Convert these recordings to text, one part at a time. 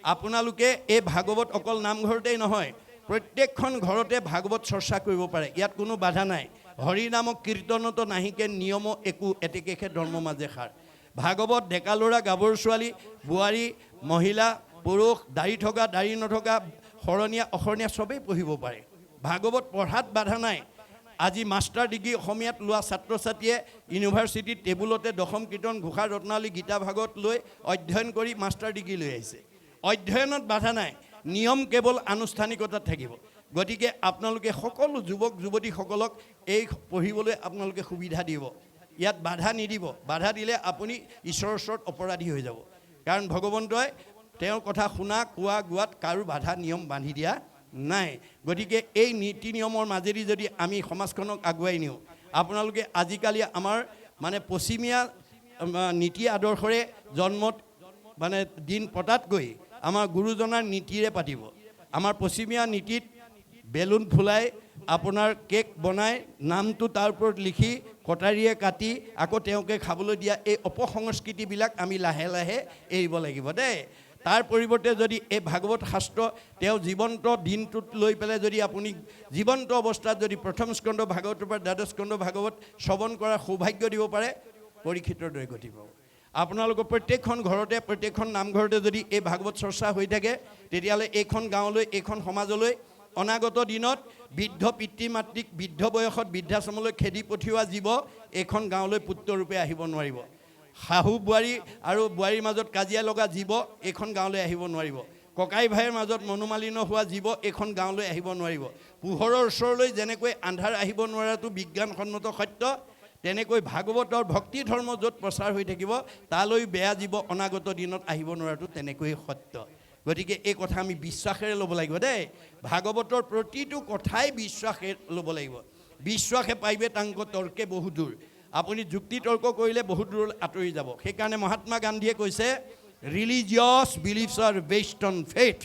আপোনালোকে এই ভাগৱত অকল নামঘৰতেই নহয়, প্ৰত্যেকখন ঘৰতে ভাগৱত চৰ্চা কৰিব পাৰে, ইয়াত কোনো বাধা নাই। হৰি নামক কীৰ্তনতো নাহিকে নিয়ম একো এতেকেহে ধৰ্ম মাজে সাৰ। ভাগৱত ডেকা ল'ৰা, গাভৰু ছোৱালী, বোৱাৰী, মহিলা, পুৰুষ, দাড়ি থকা, দাড়ি নথকা, শৰণীয়া, অশৰণীয়া চবেই পঢ়িব পাৰে। ভাগৱত পঢ়াত বাধা নাই। আজি মাষ্টাৰ ডিগ্ৰী অসমীয়াত লোৱা ছাত্ৰ ছাত্ৰীয়ে ইউনিভাৰ্চিটিত টেবুলতে দশম কীৰ্তন, ঘোষা, ৰত্নাৱলী, গীতা ভাগৱত লৈ অধ্যয়ন কৰি মাষ্টাৰ ডিগ্ৰী লৈ আহিছে। অধ্যয়নত বাধা নাই, নিয়ম কেৱল আনুষ্ঠানিকতাত থাকিব। গতিকে আপোনালোকে সকলো যুৱক যুৱতীসকলক এই পঢ়িবলৈ আপোনালোকে সুবিধা দিব, ইয়াত বাধা নিদিব। বাধা দিলে আপুনি ঈশ্বৰৰ ওচৰত অপৰাধী হৈ যাব। কাৰণ ভগৱন্তই তেওঁৰ কথা শুনা, কোৱা, গোৱাত কাৰো বাধা নিয়ম বান্ধি দিয়া নাই। গতিকে এই নীতি নিয়মৰ মাজেদি যদি আমি সমাজখনক আগুৱাই নিওঁ, আপোনালোকে আজিকালি আমাৰ মানে পশ্চিমীয়া নীতি আদৰ্শৰে জন্মত মানে দিন পতাতকৈ আমাৰ গুৰুজনাৰ নীতিৰে পাতিব। আমাৰ পশ্চিমীয়া নীতিত বেলুন ফুলাই, আপোনাৰ কেক বনাই, নামটো তাৰ ওপৰত লিখি কটাৰীয়ে কাটি আকৌ তেওঁকে খাবলৈ দিয়া এই অপসংস্কৃতিবিলাক আমি লাহে লাহে এৰিব লাগিব দেই। তাৰ পৰিৱৰ্তে যদি এই ভাগৱত শাস্ত্ৰ তেওঁ জীৱন্ত দিনটোত লৈ পেলাই যদি আপুনি জীৱন্ত অৱস্থাত যদি প্ৰথম স্কন্ধ ভাগৱতৰ পৰা দ্বাদশ স্কন্ধ ভাগৱত শ্ৰৱণ কৰাৰ সৌভাগ্য দিব পাৰে, পৰীক্ষিতৰ দৰে গতি পাব। আপোনালোকৰ প্ৰত্যেকখন ঘৰতে, প্ৰত্যেকখন নামঘৰতে যদি এই ভাগৱত চৰ্চা হৈ থাকে, তেতিয়াহ'লে এইখন গাঁৱলৈ, এইখন সমাজলৈ অনাগত দিনত বৃদ্ধ পিতৃ মাতৃক বৃদ্ধ বয়সত বৃদ্ধাশ্ৰমলৈ খেদি পঠিওৱা জীৱ এইখন গাঁৱলৈ পুত্ৰৰূপে আহিব নোৱাৰিব। শাহু বোৱাৰী আৰু বোৱাৰীৰ মাজত কাজিয়া লগা জীৱ এইখন গাঁৱলৈ আহিব নোৱাৰিব। ককাই ভাইৰ মাজত মনোমালিন্য হোৱা জীৱ এইখন গাঁৱলৈ আহিব নোৱাৰিব। পোহৰৰ ওচৰলৈ যেনেকৈ আন্ধাৰ আহিব নোৱাৰাটো বিজ্ঞানসন্মত সত্য, তেনেকৈ ভাগৱতৰ ভক্তি ধৰ্ম য'ত প্ৰচাৰ হৈ থাকিব তালৈ বেয়া জীৱ অনাগত দিনত আহিব নোৱাৰাটো তেনেকৈয়ে সত্য। গতিকে এই কথা আমি বিশ্বাসেৰে ল'ব লাগিব দেই। ভাগৱতৰ প্ৰতিটো কথাই বিশ্বাসে ল'ব লাগিব। বিশ্বাসে পাইবে তাংক তৰ্কে বহু দূৰ। আপুনি যুক্তি তৰ্ক কৰিলে বহুত দূৰলৈ আঁতৰি যাব। সেইকাৰণে মহাত্মা গান্ধীয়ে কৈছে, religious beliefs are based on faith.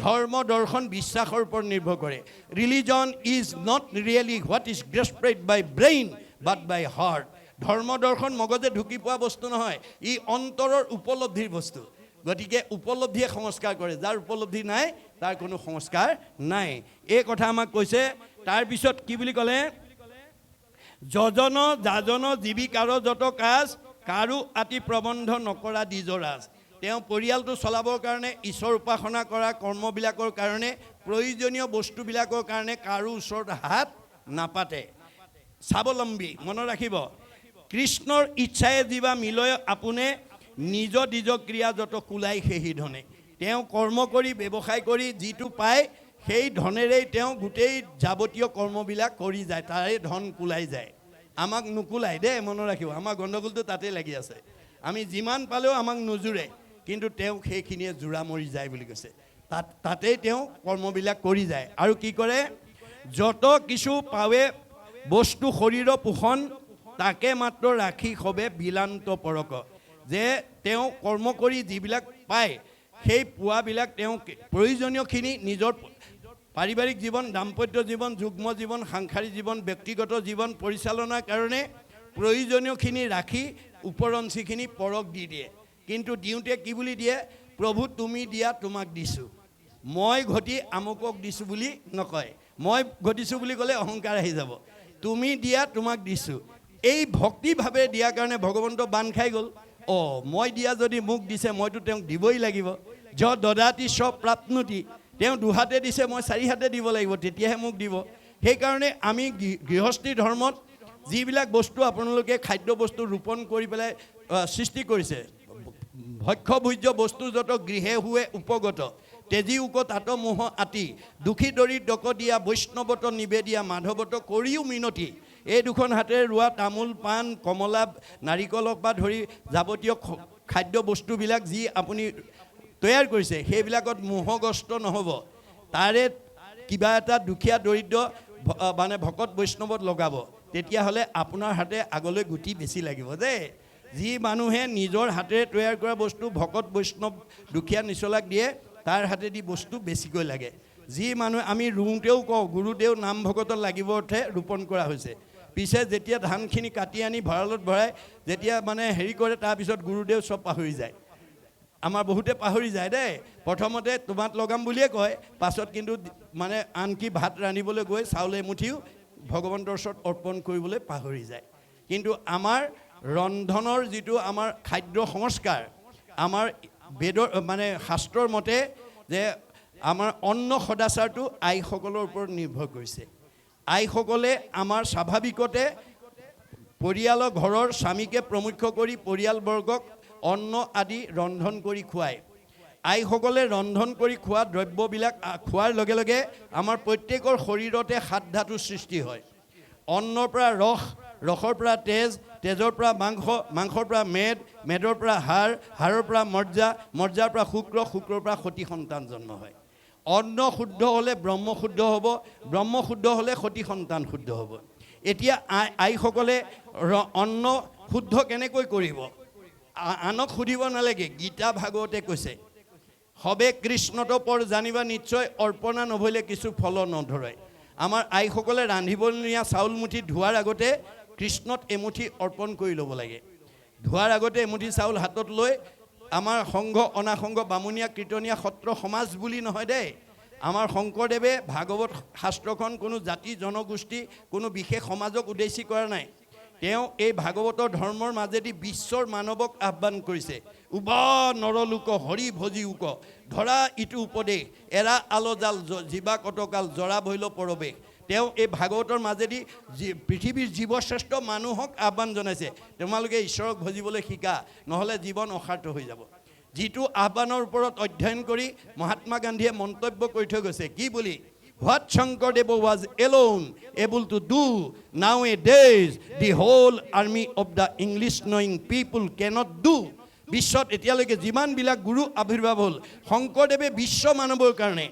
ধৰ্ম দৰ্শন বিশ্বাসৰ ওপৰত নিৰ্ভৰ কৰে। Religion is not really what is grasped by brain but by heart. ধৰ্ম দৰ্শন মগজে ঢুকি পোৱা বস্তু নহয়, ই অন্তৰৰ উপলব্ধিৰ বস্তু। গতিকে উপলব্ধিয়ে সংস্কাৰ কৰে, যাৰ উপলব্ধি নাই তাৰ কোনো সংস্কাৰ নাই। এই কথা আমাক কৈছে। তাৰপিছত কি বুলি ক'লে, যজন যাজন জীৱিকাৰ যত কাজ, কাৰো আতি প্ৰবন্ধ নকৰা দ্বিজৰাজ। তেওঁ পৰিয়ালটো চলাবৰ কাৰণে, ঈশ্বৰ উপাসনা কৰা কৰ্মবিলাকৰ কাৰণে, প্ৰয়োজনীয় বস্তুবিলাকৰ কাৰণে কাৰো ওচৰত হাত নাপাতে। স্বাৱলম্বী, মনত ৰাখিব, কৃষ্ণৰ ইচ্ছাৰে যিবা মিলয় আপোনে, নিজ নিজ ক্ৰিয়া যত কুলাই সেই ধনে। তেওঁ কৰ্ম কৰি ব্যৱসায় কৰি যিটো পায় সেই ধনেৰেই তেওঁ গোটেই যাৱতীয় কৰ্মবিলাক কৰি যায়, তাৰে ধন কুলাই যায়। আমাক নুকুলাই দেই, মনত ৰাখিব। আমাৰ গণ্ডগোলটো তাতেই লাগি আছে। আমি যিমান পালেও আমাক নোজোৰে, কিন্তু তেওঁ সেইখিনিয়ে জোৰা মৰি যায় বুলি কৈছে। তাতেই তেওঁ কৰ্মবিলাক কৰি যায়। আৰু কি কৰে, যত কিছু পাৱে বস্তু শৰীৰৰ পোষণ, তাকে মাত্ৰ ৰাখি সবে বিলান্ত পৰক। যে তেওঁ কৰ্ম কৰি যিবিলাক পায় সেই পোৱাবিলাক তেওঁ প্ৰয়োজনীয়খিনি নিজৰ পাৰিবাৰিক জীৱন, দাম্পত্য জীৱন, যুগ্ম জীৱন, সাংসাৰিক জীৱন, ব্যক্তিগত জীৱন পৰিচালনাৰ কাৰণে প্ৰয়োজনীয়খিনি ৰাখি উপৰঞ্চিখিনি পৰক দি দিয়ে। কিন্তু দিওঁতে কি বুলি দিয়ে, প্ৰভু তুমি দিয়া তোমাক দিছোঁ, মই ঘটি আমুকক দিছোঁ বুলি নকয়। মই ঘটিছোঁ বুলি ক'লে অহংকাৰ আহি যাব। তুমি দিয়া তোমাক দিছোঁ, এই ভক্তিভাৱে দিয়াৰ কাৰণে ভগৱন্ত বান খাই গ'ল। মই দিয়া যদি মোক দিছে মইতো তেওঁক দিবই লাগিব। য দদাতি স্ব প্ৰাপ্নুতি, তেওঁ দুহাতে দিছে মই চাৰি হাতে দিব লাগিব, তেতিয়াহে মোক দিব। সেইকাৰণে আমি গৃহস্থী ধৰ্মত যিবিলাক বস্তু আপোনালোকে খাদ্য বস্তু ৰোপণ কৰি পেলাই সৃষ্টি কৰিছে, ভক্ষ্য ভোজ্য বস্তু যত গৃহে হুৱে উপগত, তেজি উক তাত মোহ আতি, দুখী দৰিদ্ৰক দিয়া, বৈষ্ণৱত নিবেদিয়া, মাধৱত কৰিও মিনতি। এই দুখন হাতেৰে ৰোৱা তামোল পাণ কমলা নাৰিকলক বা ধৰি যাৱতীয় খাদ্য বস্তুবিলাক যি আপুনি তৈয়াৰ কৰিছে সেইবিলাকত মোহগ্ৰস্ত নহ'ব। তাৰে কিবা এটা দুখীয়া দৰিদ্ৰ মানে ভকত বৈষ্ণৱত লগাব, তেতিয়াহ'লে আপোনাৰ হাতে আগলৈ গুটি বেছি লাগিব দেই। যি মানুহে নিজৰ হাতেৰে তৈয়াৰ কৰা বস্তু ভকত বৈষ্ণৱ দুখীয়া নিচলাক দিয়ে, তাৰ হাতেদি বস্তু বেছিকৈ লাগে। যি মানুহে আমি ৰুওঁতেও কওঁ গুৰুদেৱ নাম ভকতত লাগিব অৰ্থে ৰোপণ কৰা হৈছে। পিছে যেতিয়া ধানখিনি কাটি আনি ভঁৰালত ভৰাই যেতিয়া মানে হেৰি কৰে, তাৰপিছত গুৰুদেৱ চব পাহৰি যায়। আমাৰ বহুতে পাহৰি যায় দেই প্ৰথমতে তোমাত লগাম বুলিয়ে কয় পাছত কিন্তু মানে আনকি ভাত ৰান্ধিবলৈ গৈ চাউল এমুঠিও ভগৱন্তৰ ওচৰত অৰ্পণ কৰিবলৈ পাহৰি যায় কিন্তু আমাৰ ৰন্ধনৰ যিটো আমাৰ খাদ্য সংস্কাৰ আমাৰ বেদৰ মানে শাস্ত্ৰৰ মতে যে আমাৰ অন্ন সদাচাৰটো আইসকলৰ ওপৰত নিৰ্ভৰ কৰিছে আইসকলে আমাৰ স্বাভাৱিকতে পৰিয়ালৰ ঘৰৰ স্বামীকে প্ৰমুখ্য কৰি পৰিয়ালবৰ্গক অন্ন আদি ৰন্ধন কৰি খুৱায় আইসকলে ৰন্ধন কৰি খোৱা দ্ৰব্যবিলাক খোৱাৰ লগে লগে আমাৰ প্ৰত্যেকৰ শৰীৰতে সাত ধাতুৰ সৃষ্টি হয় অন্নৰ পৰা ৰসৰ পৰা তেজৰ পৰা মাংসৰ পৰা মেদৰ পৰা হাড়ৰ পৰা মজ্জাৰ পৰা শুক্ৰৰ পৰা সতি সন্তান জন্ম হয় অন্ন শুদ্ধ হ'লে ব্ৰহ্ম শুদ্ধ হ'ব ব্ৰহ্ম শুদ্ধ হ'লে সতি সন্তান শুদ্ধ হ'ব এতিয়া আইসকলে অন্ন শুদ্ধ কেনেকৈ কৰিব আনক সুধিব নালাগে গীতা ভাগৱতে কৈছে হবে কৃষ্ণত পৰ জানিবা নিশ্চয় অৰ্পণা নভলে কিছু ফল নধৰে আমাৰ আইসকলে ৰান্ধিবলৈ নিয়া চাউল মুঠি ধোৱাৰ আগতে কৃষ্ণত এমুঠি অৰ্পণ কৰি ল'ব লাগে ধোৱাৰ আগতে এমুঠি চাউল হাতত লৈ আমাৰ সংঘ অনাসংঘ বামুণীয়া কীৰ্তনীয়া সত্ৰ সমাজ বুলি নহয় দেই আমাৰ শংকৰদেৱে ভাগৱত শাস্ত্ৰখন কোনো জাতি জনগোষ্ঠী কোনো বিশেষ সমাজক উদ্দেশ্যি কৰা নাই তেওঁ এই ভাগৱতৰ ধৰ্মৰ মাজেদি বিশ্বৰ মানৱক আহ্বান কৰিছে উবা নৰলোক হৰি ভজি উক ধৰা ইটো উপদেশ এৰা আলজাল জীৱা কটকাল জৰা ভৈল পৰৱেশ তেওঁ এই ভাগৱতৰ মাজেদি পৃথিৱীৰ জীৱশ্ৰেষ্ঠ মানুহক আহ্বান জনাইছে তোমালোকে ঈশ্বৰক ভজিবলৈ শিকা নহ'লে জীৱন অসাৰ্থ হৈ যাব যিটো আহ্বানৰ ওপৰত অধ্যয়ন কৰি মহাত্মা গান্ধীয়ে মন্তব্য কৰি থৈ গৈছে কি বুলি What Shankardev was alone able to do nowadays, the whole army of the English-knowing people cannot do. বিশ্বত এতিয়ালৈকে যিমানবিলাক গুৰু আৱিৰ্ভাৱ হ'ল শংকৰদেৱে বিশ্ব মানৱৰ কাৰণে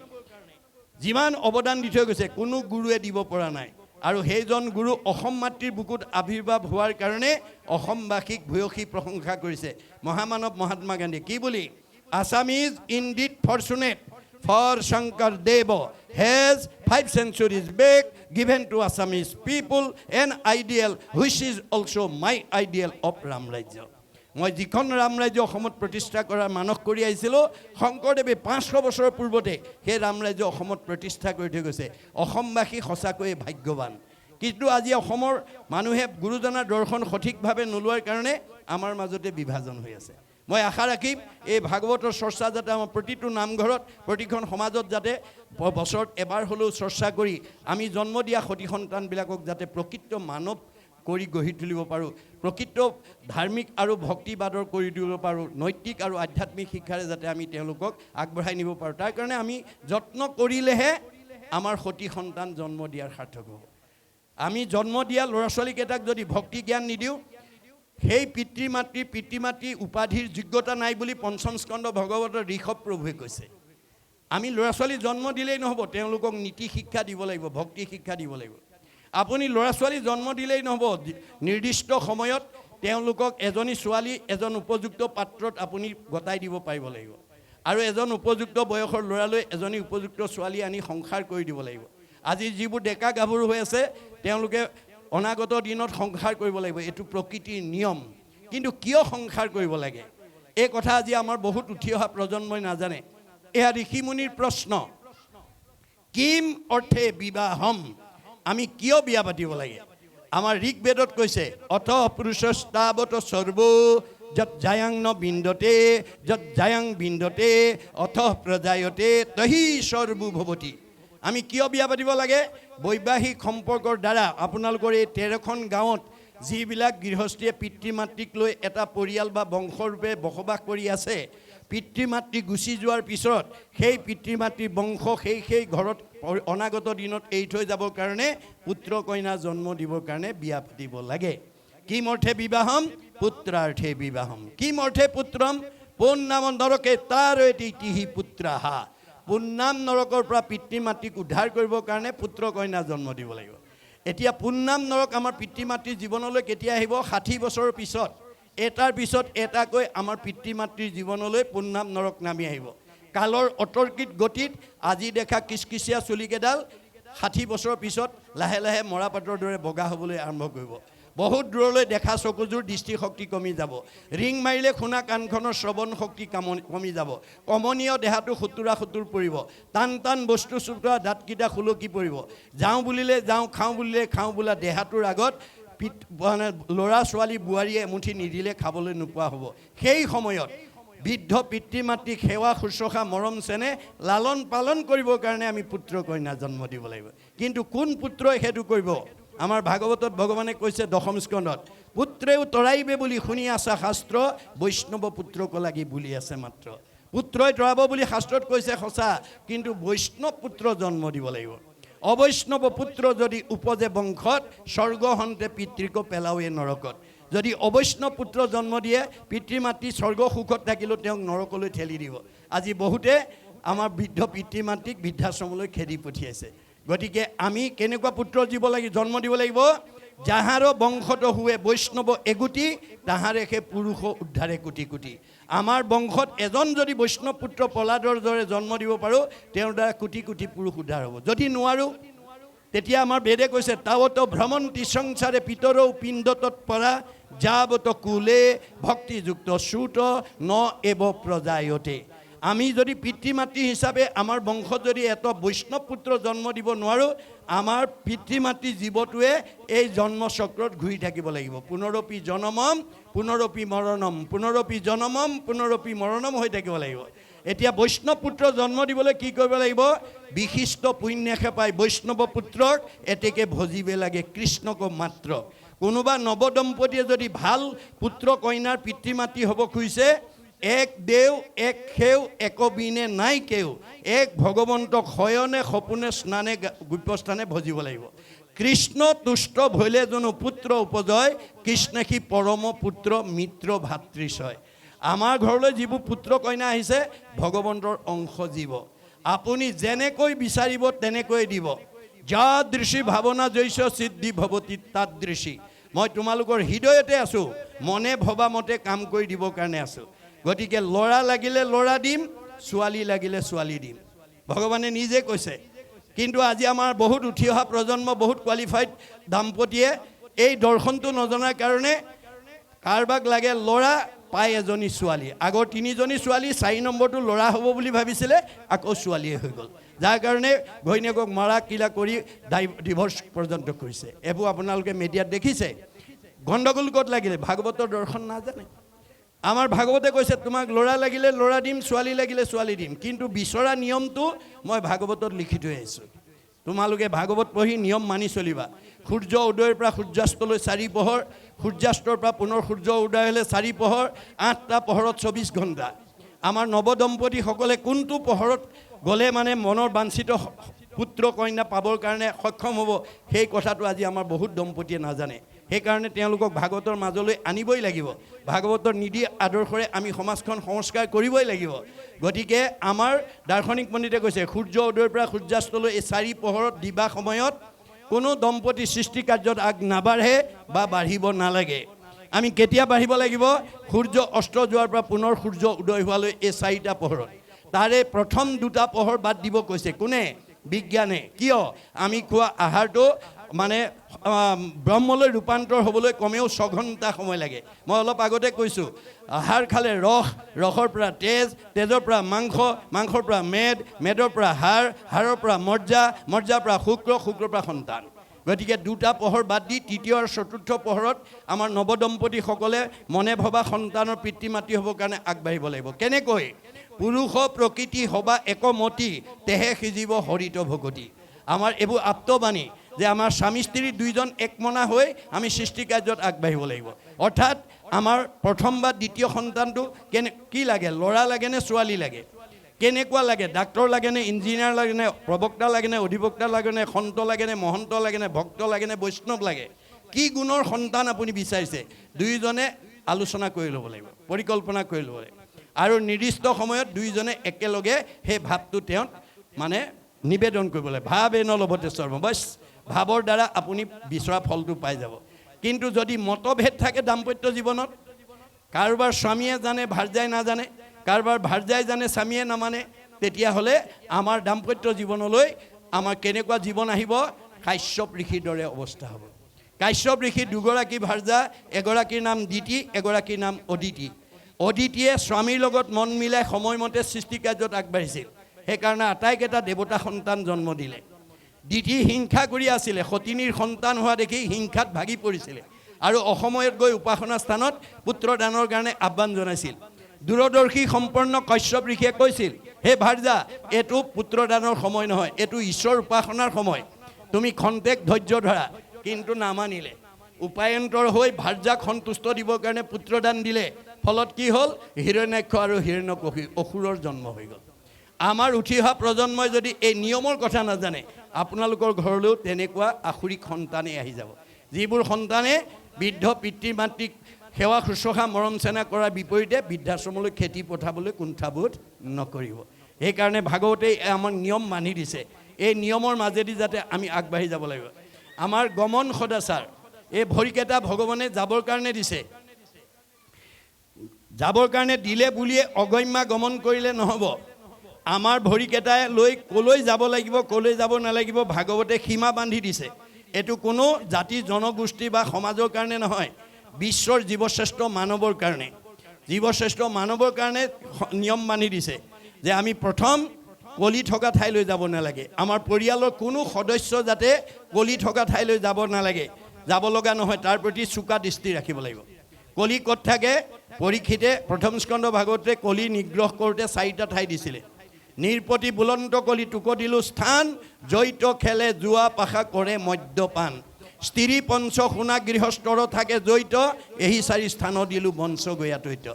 যিমান অৱদান দি থৈ গৈছে কোনো গুৰুৱে দিব পৰা নাই আৰু সেইজন গুৰু অসম মাতৃৰ বুকুত আৱিৰ্ভাৱ হোৱাৰ কাৰণে অসমবাসীক ভূয়সী প্ৰশংসা কৰিছে মহামানৱ মহাত্মা গান্ধী কি বুলি Assam is indeed fortunate for Shankar Deva has 5 centuries back given to Assamese people an ideal which is also my ideal of Ram Rajya. মই যিখন ৰাম ৰাজ্য অসমত প্ৰতিষ্ঠা কৰাৰ মানস কৰি আহিছিলোঁ শংকৰদেৱে 500 বছৰৰ পূৰ্বতে সেই ৰাম ৰাজ্য অসমত প্ৰতিষ্ঠা কৰি থৈ গৈছে অসমবাসী সঁচাকৈয়ে ভাগ্যৱান কিন্তু আজি অসমৰ মানুহে গুৰুজনাৰ দৰ্শন সঠিকভাৱে নোলোৱাৰ কাৰণে আমাৰ মাজতে বিভাজন হৈ আছে মই আশা ৰাখিম এই ভাগৱতৰ চৰ্চা যাতে আমাৰ প্ৰতিটো নামঘৰত প্ৰতিখন সমাজত যাতে বছৰত এবাৰ হ'লেও চৰ্চা কৰি আমি জন্ম দিয়া সতি সন্তানবিলাকক যাতে প্ৰকৃত মানৱ কৰি গঢ়ি তুলিব পাৰোঁ প্ৰকৃত ধাৰ্মিক আৰু ভক্তিবাদৰ কৰি দিব পাৰোঁ নৈতিক আৰু আধ্যাত্মিক শিক্ষাৰে যাতে আমি তেওঁলোকক আগবঢ়াই নিব পাৰোঁ তাৰ কাৰণে আমি যত্ন কৰিলেহে আমাৰ সতি সন্তান জন্ম দিয়াৰ সাৰ্থক হ'ব আমি জন্ম দিয়া ল'ৰা ছোৱালীকেইটাক যদি ভক্তি জ্ঞান নিদিওঁ সেই পিতৃ মাতৃ উপাধিৰ যোগ্যতা নাই বুলি পঞ্চম স্কন্ধ ভগৱতৰ ঋষভ প্ৰভুৱে কৈছে আমি ল'ৰা ছোৱালী জন্ম দিলেই নহ'ব তেওঁলোকক নীতি শিক্ষা দিব লাগিব ভক্তি শিক্ষা দিব লাগিব আপুনি ল'ৰা ছোৱালী জন্ম দিলেই নহ'ব নিৰ্দিষ্ট সময়ত তেওঁলোকক এজনী ছোৱালী এজন উপযুক্ত পাত্ৰত আপুনি গতাই দিব পাৰিব লাগিব আৰু এজন উপযুক্ত বয়সৰ ল'ৰালৈ এজনী উপযুক্ত ছোৱালী আনি সংসাৰ কৰি দিব লাগিব আজি যিবোৰ ডেকা গাভৰু হৈ আছে তেওঁলোকে অনাগত দিনত সংসাৰ কৰিব লাগিব এইটো প্ৰকৃতিৰ নিয়ম কিন্তু কিয় সংসাৰ কৰিব লাগে এই কথা আজি আমাৰ বহুত উঠি অহা প্ৰজন্মই নাজানে এয়া ঋষিমুনিৰ প্ৰশ্ন কিম অৰ্থে বিবাহম আমি কিয় বিয়া পাতিব লাগে আমাৰ ঋকবেদত কৈছে অথ পুৰুষস্তাৱত সৰ্ব যত জায়াং ন বিন্দতে যত জায়াং বিন্দতে অথ প্ৰজায়তে তহি সৰ্বু ভৱতি আমি কিয় বিয়া পাতিব লাগে বৈবাহিক সম্পৰ্কৰ দ্বাৰা আপোনালোকৰ এই 13খন গাঁৱত যিবিলাক গৃহস্থীয়ে পিতৃ মাতৃক লৈ এটা পৰিয়াল বা বংশৰূপে বসবাস কৰি আছে পিতৃ মাতৃ গুচি যোৱাৰ পিছত সেই পিতৃ মাতৃৰ বংশ সেই ঘৰত অনাগত দিনত এৰি থৈ যাবৰ কাৰণে পুত্ৰ কন্যা জন্ম দিবৰ কাৰণে বিয়া পাতিব লাগে কিম অৰ্থে বিবাহম পুত্ৰাৰ্থে বিবাহম কিম অৰ্থে পুত্ৰম পুন্নাম নৰকে তাৰ এতিহি পুত্ৰাহা পুন্নাম নৰকৰ পৰা পিতৃ মাতৃক উদ্ধাৰ কৰিবৰ কাৰণে পুত্ৰ কন্যা জন্ম দিব লাগিব এতিয়া পুন্নাম নৰক আমাৰ পিতৃ মাতৃৰ জীৱনলৈ কেতিয়া আহিব 60 বছৰৰ পিছত এটাৰ পিছত এটাকৈ আমাৰ পিতৃ মাতৃৰ জীৱনলৈ পুন্নাম নৰক নামি আহিব কালৰ অতৰ্কিত গতিত আজি দেখা কিচকিচিয়া চুলিকেডাল 60 বছৰৰ পিছত লাহে লাহে মৰাপাতৰ দৰে বগা হ'বলৈ আৰম্ভ কৰিব বহুত দূৰলৈ দেখা চকুযোৰ দৃষ্টিশক্তি কমি যাব, ৰিং মাৰিলে শুনা কাণখনৰ শ্ৰৱণ শক্তি কমি যাব, কমনীয় দেহাটো সুতুৰা সুতুৰ পৰিব, টান টান বস্তু চুটোৱা দাঁতকেইটা খুলকি পৰিব, যাওঁ বুলিলে যাওঁ, খাওঁ বুলিলে খাওঁ বোলা দেহাটোৰ আগত মানে ল'ৰা ছোৱালী বোৱাৰীয়ে এমুঠি নিদিলে খাবলৈ নোপোৱা হ'ব। সেই সময়ত বৃদ্ধ পিতৃ মাতৃক সেৱা শুশ্ৰূষা মৰম চেনেহ লালন পালন কৰিবৰ কাৰণে আমি পুত্ৰ কন্যা জন্ম দিব লাগিব। কিন্তু কোন পুত্ৰই সেইটো কৰিব? আমাৰ ভাগৱতত ভগৱানে কৈছে দশম স্কন্ধত, পুত্ৰেও তৰাইবে বুলি শুনি আছা শাস্ত্ৰ, বৈষ্ণৱ পুত্ৰক লাগি বুলি আছে মাত্ৰ। পুত্ৰই তৰাব বুলি শাস্ত্ৰত কৈছে সঁচা, কিন্তু বৈষ্ণৱ পুত্ৰ জন্ম দিব লাগিব। অবৈষ্ণৱ পুত্ৰ যদি উপজে বংশত, স্বৰ্গ হন্তে পিতৃক পেলাওৱে নৰকত। যদি অবৈষ্ণৱ পুত্ৰ জন্ম দিয়ে, পিতৃ মাতৃ স্বৰ্গ সুখত থাকিলেও তেওঁক নৰকলৈ ঠেলি দিব। আজি বহুতে আমাৰ বৃদ্ধ পিতৃ মাতৃক বৃদ্ধাশ্ৰমলৈ খেদি পঠিয়াইছে। গতিকে আমি কেনেকুৱা পুত্ৰ জন্ম দিব লাগিব? যাহাৰ বংশত হুৱে বৈষ্ণৱ এগুটি, তাহাৰে সেই পুৰুষ উদ্ধাৰে কোটি কোটি। আমাৰ বংশত এজন যদি বৈষ্ণৱ পুত্ৰ প্ৰহ্লাদৰ দৰে জন্ম দিব পাৰোঁ, তেওঁৰ দ্বাৰা কোটি কোটি পুৰুষ উদ্ধাৰ হ'ব। যদি নোৱাৰোঁ, তেতিয়া আমাৰ বেদে কৈছে তাৱত ভ্ৰমন্তি সংসাৰে পিতৰৌ পিণ্ড তৎপৰা, যাৱত কুলে ভক্তিযুক্ত শ্ৰুত ন এব প্ৰজায়তে। আমি যদি পিতৃ মাতৃ হিচাপে আমাৰ বংশত যদি এটা বৈষ্ণৱ পুত্ৰ জন্ম দিব নোৱাৰোঁ, আমাৰ পিতৃ মাতৃ জীৱটোৱে এই জন্মচক্ৰত ঘূৰি থাকিব লাগিব। পুনৰপি জনমম পুনৰপি মৰণম, পুনৰপি জনমম পুনৰপি মৰণম হৈ থাকিব লাগিব। এতিয়া বৈষ্ণৱ পুত্ৰ জন্ম দিবলৈ কি কৰিব লাগিব? বিশিষ্ট পুণ্যকে পাই বৈষ্ণৱ পুত্ৰক এতেকে ভজিবে লাগে কৃষ্ণক মাত্ৰ। কোনোবা নৱদম্পতীয়ে যদি ভাল পুত্ৰ কন্যাৰ পিতৃ মাতৃ হ'ব খুজিছে, এক দেও এক সেও একবিনে নাই কেও, এক ভগৱন্তক শয়নে সপোনে স্নানে গুপ্যস্থানে ভজিব লাগিব। কৃষ্ণ তুষ্ট ভৈলে জনো পুত্ৰ উপজয়, কৃষ্ণেশী পৰম পুত্ৰ মিত্ৰ ভাতৃশয়। আমাৰ ঘৰলৈ যিবোৰ পুত্ৰ কন্যা আহিছে, ভগৱন্তৰ অংশ জীৱ। আপুনি যেনেকৈ বিচাৰিব তেনেকৈ দিব। যাদৃশী ভাৱনা জৈছ সিদ্ধি ভৱতী তাদৃশী। মই তোমালোকৰ হৃদয়তে আছোঁ, মনে ভবা মতে কাম কৰি দিবৰ কাৰণে আছোঁ। গতিকে ল'ৰা লাগিলে ল'ৰা দিম, ছোৱালী লাগিলে ছোৱালী দিম, ভগৱানে নিজে কৈছে। কিন্তু আজি আমাৰ বহুত উঠি অহা প্ৰজন্ম, বহুত কোৱালিফাইড দাম্পতীয়ে এই দৰ্শনটো নজনাৰ কাৰণে কাৰোবাক লাগে ল'ৰা, পাই এজনী ছোৱালী। আগৰ 3জনী ছোৱালী, 4 নম্বৰটো ল'ৰা হ'ব বুলি ভাবিছিলে, আকৌ ছোৱালীয়ে হৈ গ'ল। যাৰ কাৰণে ঘৈণীয়েকক মাৰা কিলা কৰি ডিভৰ্চ পৰ্যন্ত কৰিছে। এইবোৰ আপোনালোকে মিডিয়াত দেখিছে। গণ্ডগোল ক'ত লাগিলে? ভাগৱতৰ দৰ্শন নাজানে। আমাৰ ভাগৱতে কৈছে তোমাক ল'ৰা লাগিলে ল'ৰা দিম, ছোৱালী লাগিলে ছোৱালী দিম। কিন্তু বিচৰা নিয়মটো মই ভাগৱতত লিখি থৈ আহিছোঁ। তোমালোকে ভাগৱত পঢ়ি নিয়ম মানি চলিবা। সূৰ্য উদয়ৰ পৰা সূৰ্যাস্তলৈ 4 পহৰ, সূৰ্যাস্তৰ পৰা পুনৰ সূৰ্য উদয় হ'লে 4 পহৰ, 8টা পহৰত 24 ঘণ্টা। আমাৰ নৱদম্পতীসকলে কোনটো পহৰত গ'লে মানে মনৰ বাঞ্ছিত পুত্ৰ কন্যা পাবৰ কাৰণে সক্ষম হ'ব, সেই কথাটো আজি আমাৰ বহুত দম্পতীয়ে নাজানে। সেইকাৰণে তেওঁলোকক ভাগৱতৰ মাজলৈ আনিবই লাগিব। ভাগৱতৰ নীতি আদৰ্শৰে আমি সমাজখন সংস্কাৰ কৰিবই লাগিব। গতিকে আমাৰ দাৰ্শনিক পণ্ডিতে কৈছে সূৰ্য উদয়ৰ পৰা সূৰ্যাস্তলৈ এই 4 পহৰত দিবা সময়ত কোনো দম্পতী সৃষ্টি কাৰ্যত আগ নাবাঢ়ে বা বাঢ়িব নালাগে। আমি কেতিয়া বাঢ়িব লাগিব? সূৰ্য অস্ত যোৱাৰ পৰা পুনৰ সূৰ্য উদয় হোৱালৈ এই 4টা পহৰত। তাৰে প্ৰথম 2টা পহৰ বাদ দিব কৈছে কোনে? বিজ্ঞানে। কিয়? আমি খোৱা আহাৰটো মানে ব্ৰহ্মলৈ ৰূপান্তৰ হ'বলৈ কমেও 6 ঘণ্টা সময় লাগে। মই অলপ আগতে কৈছোঁ, আহাৰ খালে ৰস, ৰসৰ পৰা তেজ, তেজৰ পৰা মাংস, মাংসৰ পৰা মেদ, মেদৰ পৰা হাড়, হাড়ৰ পৰা মজ্জা, মজ্জাৰ পৰা শুক্ৰ, শুক্ৰৰ পৰা সন্তান। গতিকে 2টা পহৰ বাদ দি 3য় আৰু 4ৰ্থ পহৰত আমাৰ নৱদম্পতীসকলে মনে ভবা সন্তানৰ পিতৃ মাতৃ হ'বৰ কাৰণে আগবাঢ়িব লাগিব। কেনেকৈ? পুৰুষ প্ৰকৃতি হবা একমতি, তেহে সিজিব হৰিত ভগতি। আমাৰ এইবোৰ আপ্তবাণী যে আমাৰ স্বামী স্ত্ৰী 2জন একমনা হৈ আমি সৃষ্টি কাৰ্যত আগবাঢ়িব লাগিব। অৰ্থাৎ আমাৰ প্ৰথম বা দ্বিতীয় সন্তানটো কি লাগে? ল'ৰা লাগে নে ছোৱালী লাগে? কেনেকুৱা লাগে? ডাক্তৰ লাগে নে ইঞ্জিনিয়াৰ লাগে নে প্ৰবক্তা লাগে নে অধিবক্তা লাগে নে সন্ত লাগে নে মহন্ত লাগে নে ভক্ত লাগে নে বৈষ্ণৱ লাগে? কি গুণৰ সন্তান আপুনি বিচাৰিছে? 2জনে আলোচনা কৰি ল'ব লাগিব, পৰিকল্পনা কৰি ল'ব লাগিব। আৰু নিৰ্দিষ্ট সময়ত 2জনে একেলগে সেই ভাৱটো তেওঁ মানে নিবেদন কৰিব লাগে। ভাৱে নলভতে সৰ্ব, বছ ভাৱৰ দ্বাৰা আপুনি বিচৰা ফলটো পাই যাব। কিন্তু যদি মতভেদ থাকে দাম্পত্য জীৱনত, কাৰোবাৰ স্বামীয়ে জানে ভাৰ্যাই নাজানে, কাৰোবাৰ ভাৰ্যাই জানে স্বামীয়ে নামানে, তেতিয়াহ'লে আমাৰ দাম্পত্য জীৱনলৈ আমাৰ কেনেকুৱা জীৱন আহিব? কাশ্যপ ঋষিৰ দৰে অৱস্থা হ'ব। কাশ্যপ ঋষি দুগৰাকী ভাৰ্যা, এগৰাকীৰ নাম দিতি, এগৰাকীৰ নাম অদিতি। অদিতিয়ে স্বামীৰ লগত মন মিলাই সময়মতে সৃষ্টি কাৰ্যত আগবাঢ়িছিল, সেইকাৰণে আটাইকেইটা দেৱতা সন্তান জন্ম দিলে। দিতি হিংসা কৰি আছিলে, সতিনীৰ সন্তান হোৱা দেখি হিংসাত ভাগি পৰিছিলে আৰু অসময়ত গৈ উপাসনা স্থানত পুত্ৰদানৰ কাৰণে আহ্বান জনাইছিল। দূৰদৰ্শী সম্পন্ন কাশ্যপ ঋষিয়ে কৈছিল, হে ভাৰ্যা, এইটো পুত্ৰদানৰ সময় নহয়, এইটো ঈশ্বৰ উপাসনাৰ সময়, তুমি খন্তেক ধৈৰ্য ধৰা। কিন্তু নামানিলে। উপায়ন্তৰ হৈ ভাৰ্যাক সন্তুষ্ট দিবৰ কাৰণে পুত্ৰদান দিলে। ফলত কি হ'ল? হিৰণ্যাক্ষ আৰু হিৰণ্যকশিপু অসুৰৰ জন্ম হৈ গ'ল। আমাৰ উঠি অহা প্ৰজন্মই যদি এই নিয়মৰ কথা নাজানে, আপোনালোকৰ ঘৰলৈও তেনেকুৱা আসুৰিক সন্তানেই আহি যাব, যিবোৰ সন্তানে বৃদ্ধ পিতৃ মাতৃক সেৱা শুশ্ৰূষা মৰম চেনা কৰাৰ বিপৰীতে বৃদ্ধাশ্ৰমলৈ খেতি পঠাবলৈ কুণ্ঠাবোধ নকৰিব। সেইকাৰণে ভাগৱতে আমাক নিয়ম মানি দিছে। এই নিয়মৰ মাজেদি যাতে আমি আগবাঢ়ি যাব লাগিব। আমাৰ গমন সদাচাৰ, এই ভৰিকেইটা ভগৱানে যাবৰ কাৰণে দিছে। যাবৰ কাৰণে দিলে বুলিয়ে অগম্যা গমন কৰিলে নহ'ব। আমাৰ ভৰিকেইটাই লৈ ক'লৈ যাব লাগিব, ক'লৈ যাব নালাগিব ভাগৱতে সীমা বান্ধি দিছে। এইটো কোনো জাতি জনগোষ্ঠী বা সমাজৰ কাৰণে নহয়, বিশ্বৰ জীৱশ্ৰেষ্ঠ মানৱৰ কাৰণে। জীৱশ্ৰেষ্ঠ মানৱৰ কাৰণে নিয়ম মানি দিছে যে আমি প্ৰথম কলি থকা ঠাইলৈ যাব নালাগে। আমাৰ পৰিয়ালৰ কোনো সদস্য যাতে কলি থকা ঠাইলৈ যাব নালাগে, যাব লগা নহয়, তাৰ প্ৰতি চোকা দৃষ্টি ৰাখিব লাগিব। কলি ক'ত থাকে? পৰীক্ষিতে প্ৰথম স্কন্ধ ভাগৱতে কলি নিগ্ৰহ কৰোঁতে 4টা ঠাই দিছিলে। নিৰপতি বুলন্ত কলি তোক দিলোঁ স্থান, জৈত খেলে জোৱা পাশা কৰে মদ্যপান। স্ত্ৰী পঞ্চ সোণা গৃহস্থৰ থাকে জৈত, এই 4 স্থান দিলোঁ বংশ গয়াতৈত।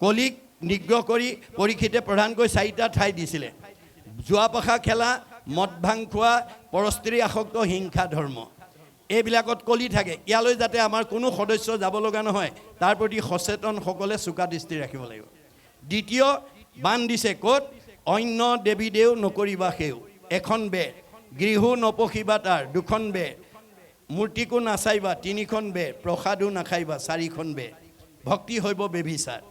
কলিক নিগ্ৰহ কৰি পৰীক্ষিতে প্ৰধানকৈ 4টা ঠাই দিছিলে। জোৱা পাশা খেলা, মদ ভাং খোৱা, পৰস্ত্ৰী আসক্ত, হিংসা ধৰ্ম, এইবিলাকত কলি থাকে। ইয়ালৈ যাতে আমাৰ কোনো সদস্য যাব লগা নহয়, তাৰ প্ৰতি সচেতনসকলে চোকা দৃষ্টি ৰাখিব লাগিব। দ্বিতীয় বান দিছে ক'ত? অন্য দেৱী দেও নকৰিবা সেও, এখন বেৰ। গৃহো নপশিবা তাৰ, 2খন বেৰ। মূৰ্তিকো নাচাইবা, 3খন বেৰ। প্ৰসাদো নাখাইবা, 4খন বেৰ। ভক্তি হৈব বেভিচাৰ।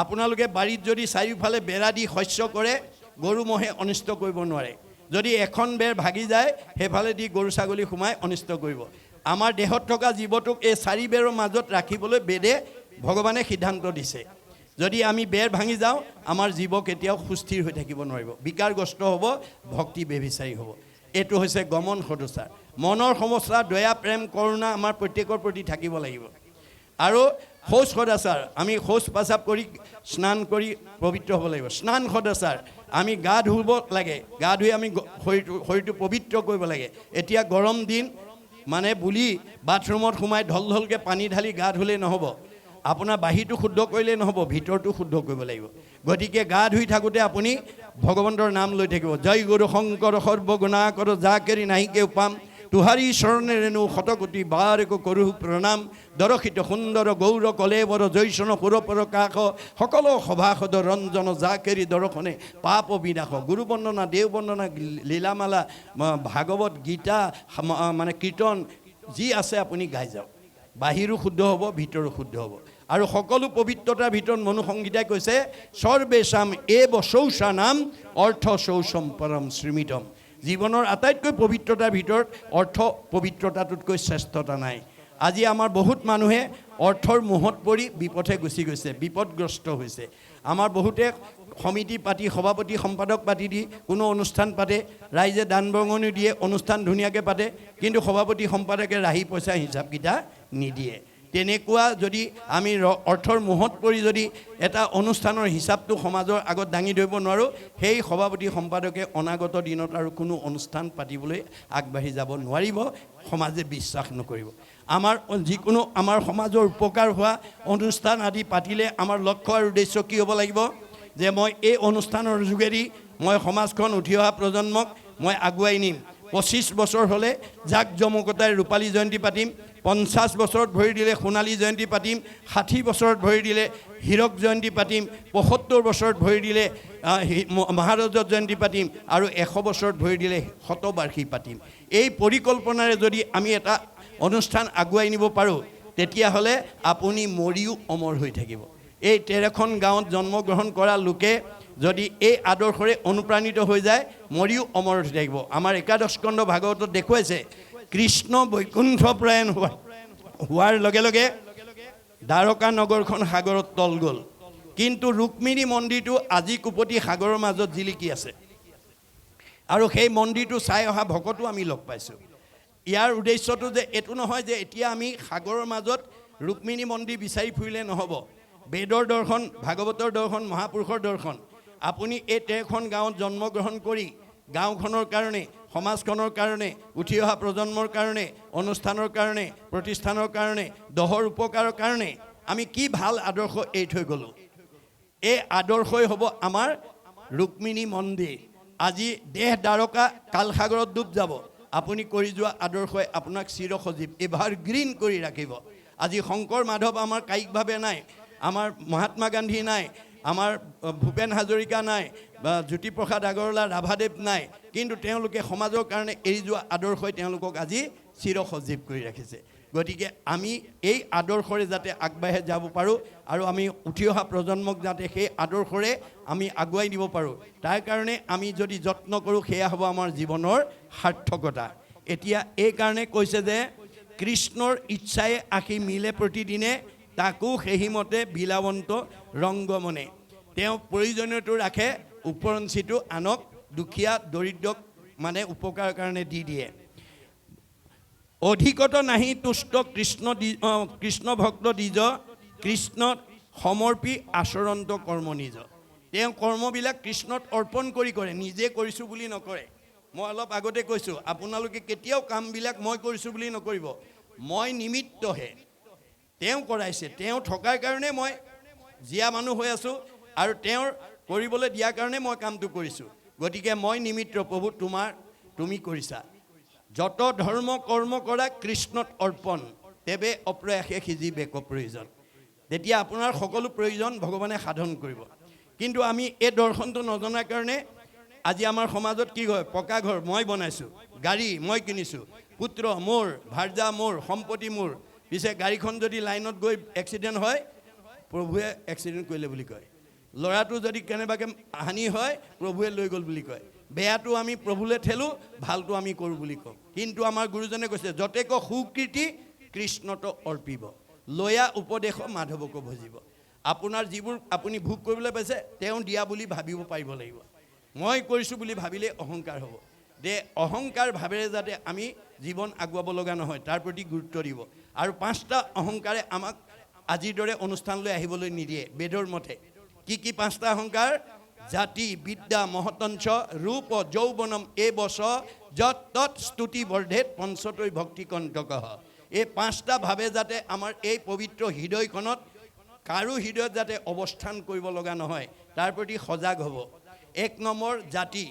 আপোনালোকে বাৰীত যদি চাৰিওফালে বেৰা দি শস্য কৰে, গৰু মহে অনিষ্ট কৰিব নোৱাৰে। যদি এখন বেৰ ভাগি যায়, সেইফালেদি গৰু ছাগলী সোমাই অনিষ্ট কৰিব। আমাৰ দেহত থকা জীৱটোক এই 4 বেৰৰ মাজত ৰাখিবলৈ বেদে ভগৱানে সিদ্ধান্ত দিছে। যদি আমি বেৰ ভাঙি যাওঁ, আমাৰ জীৱ কেতিয়াও সুস্থিৰ হৈ থাকিব নোৱাৰিব, বিকাৰগ্ৰস্ত হ'ব, ভক্তি বেবিচাৰী হ'ব। এইটো হৈছে গমন সদচাৰ। মনৰ সমস্যা, দয়া প্ৰেম কৰুণা আমাৰ প্ৰত্যেকৰ প্ৰতি থাকিব লাগিব। আৰু শৌচ সদাচাৰ, আমি শৌচ প্ৰস্ৰাৱ কৰি স্নান কৰি পবিত্ৰ হ'ব লাগিব। স্নান সদাচাৰ, আমি গা ধুব লাগে, গা ধুই আমি শৰীৰটো পবিত্ৰ কৰিব লাগে। এতিয়া গৰম দিন মানে বুলি বাথৰুমত সোমাই ঢলকে পানী ঢালি গা ধুলেই নহ'ব। আপোনাৰ বাহিৰটো শুদ্ধ কৰিলেই নহ'ব, ভিতৰটো শুদ্ধ কৰিব লাগিব। গতিকে গা ধুই থাকোঁতে আপুনি ভগৱন্তৰ নাম লৈ থাকিব। জয় গুৰু শংকৰ সৰ্বগুণাকৰ জাকেৰি নাহিকে পাম, তুহাৰী চৰণে ৰেণু শতকোটি বাৰকো কৰোঁ প্ৰণাম। দৰশিত সুন্দৰ গৌৰ কলেবৰ জৈচন সুৰপৰ কাষ, সকলো সভাসদ ৰঞ্জন জাকেৰি দৰ্শনে পাপ বিনাশ। গুৰু বন্দনা, দেৱ বন্দনা, লীলামালা, ভাগৱত গীতা, মানে কীৰ্তন যি আছে আপুনি গাই যাওক। বাহিৰো শুদ্ধ হ'ব, ভিতৰো শুদ্ধ হ'ব। আৰু সকলো পবিত্ৰতাৰ ভিতৰত মনুসংগীতাই কৈছে, সৰ্বেশাম এব শৌচা নাম অৰ্থ শৌচম পৰম শ্ৰীমিতম। জীৱনৰ আটাইতকৈ পবিত্ৰতাৰ ভিতৰত অৰ্থ পবিত্ৰতাটোতকৈ শ্ৰেষ্ঠতা নাই। আজি আমাৰ বহুত মানুহে অৰ্থৰ মোহত পৰি বিপথে গুচি গৈছে, বিপদগ্ৰস্ত হৈছে। আমাৰ বহুতে সমিতি পাতি, সভাপতি সম্পাদক পাতি দি কোনো অনুষ্ঠান পাতে, ৰাইজে দান বৰঙণি দিয়ে, অনুষ্ঠান ধুনীয়াকৈ পাতে, কিন্তু সভাপতি সম্পাদকে ৰাহি পইচা হিচাপকেইটা নিদিয়ে। তেনেকুৱা যদি আমি অৰ্থৰ মোহত পৰি যদি এটা অনুষ্ঠানৰ হিচাপটো সমাজৰ আগত দাঙি ধৰিব নোৱাৰোঁ, সেই সভাপতি সম্পাদকে অনাগত দিনত আৰু কোনো অনুষ্ঠান পাতিবলৈ আগবাঢ়ি যাব নোৱাৰিব, সমাজে বিশ্বাস নকৰিব। আমাৰ যিকোনো আমাৰ সমাজৰ উপকাৰ হোৱা অনুষ্ঠান আদি পাতিলে আমাৰ লক্ষ্য আৰু উদ্দেশ্য কি হ'ব লাগিব? যে মই এই অনুষ্ঠানৰ যোগেদি মই সমাজখন উঠি অহা প্ৰজন্মক মই আগুৱাই নিম। 25 বছৰ হ'লে জাক জমকতাই ৰূপালী জয়ন্তী পাতিম, 50 বছৰত ভৰি দিলে সোণালী জয়ন্তী পাতিম, 60 বছৰত ভৰি দিলে হীৰক জয়ন্তী পাতিম, 75 বছৰত ভৰি দিলে মহাৰজত জয়ন্তী পাতিম, আৰু 100 বছৰত ভৰি দিলে শতবাৰ্ষিকী পাতিম। এই পৰিকল্পনাৰে যদি আমি এটা অনুষ্ঠান আগুৱাই নিব পাৰোঁ, তেতিয়াহ'লে আপুনি মৰিও অমৰ হৈ থাকিব। এই 13খন গাঁৱত জন্মগ্ৰহণ কৰা লোকে যদি এই আদৰ্শৰে অনুপ্ৰাণিত হৈ যায়, মৰিও অমৰ হৈ থাকিব। আমাৰ একাদশ স্কন্ধ ভাগৱতত দেখুৱাইছে, কৃষ্ণ বৈকুণ্ঠ প্ৰয়াণ হোৱা হোৱাৰ লগে লগে দ্বাৰকা নগৰখন সাগৰত তল গ'ল। কিন্তু ৰুক্মিণী মন্দিৰটো আজি কুপতি সাগৰৰ মাজত জিলিকি আছে আৰু সেই মন্দিৰটো চাই অহা ভকতো আমি লগ পাইছোঁ। ইয়াৰ উদ্দেশ্যটো যে এইটো নহয় যে এতিয়া আমি সাগৰৰ মাজত ৰুক্মিণী মন্দিৰ বিচাৰি ফুৰিলে নহ'ব। বেদৰ দৰ্শন, ভাগৱতৰ দৰ্শন, মহাপুৰুষৰ দৰ্শন। আপুনি এই 13খন গাঁৱত জন্মগ্ৰহণ কৰি গাঁওখনৰ কাৰণে, সমাজখনৰ কাৰণে, উঠি অহা প্ৰজন্মৰ কাৰণে, অনুষ্ঠানৰ কাৰণে, প্ৰতিষ্ঠানৰ কাৰণে, দহৰ উপকাৰৰ কাৰণে আমি কি ভাল আদৰ্শ এৰি থৈ গ'লোঁ। এই আদৰ্শই হ'ব আমাৰ ৰুক্মিণী মন্দিৰ। আজি দেহ দ্বাৰকা কালসাগৰত ডুব যাব। আপুনি কৰি যোৱা আদৰ্শই আপোনাক চিৰসজীৱ এভাৰগ্ৰীণ কৰি ৰাখিব। আজি শংকৰ মাধৱ আমাৰ কায়িকভাৱে নাই, আমাৰ মহাত্মা গান্ধী নাই, আমাৰ ভূপেন হাজৰিকা নাই, বা জ্যোতিপ্ৰসাদ আগৰৱালা, ৰাভাদেৱ নাই, কিন্তু তেওঁলোকে সমাজৰ কাৰণে এৰি যোৱা আদৰ্শই তেওঁলোকক আজি চিৰসজীৱ কৰি ৰাখিছে। গতিকে আমি এই আদৰ্শৰে যাতে আগবাঢ়ি যাব পাৰোঁ আৰু আমি উঠি অহা প্ৰজন্মক যাতে সেই আদৰ্শৰে আমি আগুৱাই নিব পাৰোঁ, তাৰ কাৰণে আমি যদি যত্ন কৰোঁ সেয়া হ'ব আমাৰ জীৱনৰ সাৰ্থকতা। এতিয়া এইকাৰণে কৈছে যে কৃষ্ণৰ ইচ্ছাই আশী মিলে প্ৰতিদিনে, তাকো সেইমতে বিলাৱন্ত ৰংগমনে। তেওঁ প্ৰয়োজনীয়টো ৰাখে, উপৰঞ্চিটো আনক দুখীয়া দৰিদ্ৰক মানে উপকাৰৰ কাৰণে দি দিয়ে। অধিকত নাহি তুষ্ট কৃষ্ণ ভক্ত দ্বিজ, কৃষ্ণত সমৰ্পি আচৰণত কৰ্ম নিজ। তেওঁ কৰ্মবিলাক কৃষ্ণত অৰ্পণ কৰি কৰে, নিজে কৰিছোঁ বুলি নকৰে। মই অলপ আগতে কৈছোঁ, আপোনালোকে কেতিয়াও কামবিলাক মই কৰিছোঁ বুলি নকৰিব। মই নিমিত্তহে, তেওঁ কৰাইছে, তেওঁ থকাৰ কাৰণে মই জীয়া মানুহ হৈ আছোঁ আৰু তেওঁৰ কৰিবলৈ দিয়াৰ কাৰণে মই কামটো কৰিছোঁ। গতিকে মই নিমিত্ত, প্ৰভু তুমি কৰিছা। যত ধৰ্ম কৰ্ম কৰা কৃষ্ণত অৰ্পণ, তেবে অপ্ৰয়াসে সিজি বেক প্ৰয়োজন। তেতিয়া আপোনাৰ সকলো প্ৰয়োজন ভগৱানে সাধন কৰিব। কিন্তু আমি এই দৰ্শনটো নজনাৰ কাৰণে আজি আমাৰ সমাজত কি হয়, পকা ঘৰ মই বনাইছোঁ, গাড়ী মই কিনিছোঁ, পুত্ৰ মোৰ, ভাৰ্যা মোৰ, সম্পত্তি মোৰ। পিছে গাড়ীখন যদি লাইনত গৈ এক্সিডেণ্ট হয়, প্ৰভুৱে এক্সিডেণ্ট কৰিলে বুলি কয়। ল'ৰাটো যদি কেনেবাকৈ হানি হয়, প্ৰভুৱে লৈ গ'ল বুলি কয়। বেয়াটো আমি প্ৰভুলৈ ঠেলোঁ, ভালটো আমি কৰোঁ বুলি কওঁ। কিন্তু আমাৰ গুৰুজনে কৈছে, যতেক সুকীৰ্তি কৃষ্ণত অৰ্পিব, লয়া উপদেশ মাধৱকো ভজিব। আপোনাৰ যিবোৰ আপুনি ভোগ কৰিবলৈ পাইছে, তেওঁ দিয়া বুলি ভাবিব পাৰিব লাগিব। মই কৰিছোঁ বুলি ভাবিলে অহংকাৰ হ'ব। যে অহংকাৰ ভাৱেৰে যাতে আমি জীৱন আগুৱাব লগা নহয়, তাৰ প্ৰতি গুৰুত্ব দিব। আৰু 5টা অহংকাৰে আমাক আজিৰ দৰে অনুষ্ঠানলৈ আহিবলৈ নিদিয়ে বেদৰ মতে। কি কি 5টা অহংকাৰ? জাতি, বিদ্যা, মহতঞ্চ, ৰূপ, যৌৱনম এই বছ যত তৎ স্তুতি বৰ্ধেত পঞ্চতৈ ভক্তি কণ্টকঃ। এই 5টা ভাৱে যাতে আমাৰ এই পবিত্ৰ হৃদয়খনত কাৰো হৃদয়ত যাতে অৱস্থান কৰিব লগা নহয়, তাৰ প্ৰতি সজাগ হ'ব। 1 নম্বৰ জাতি।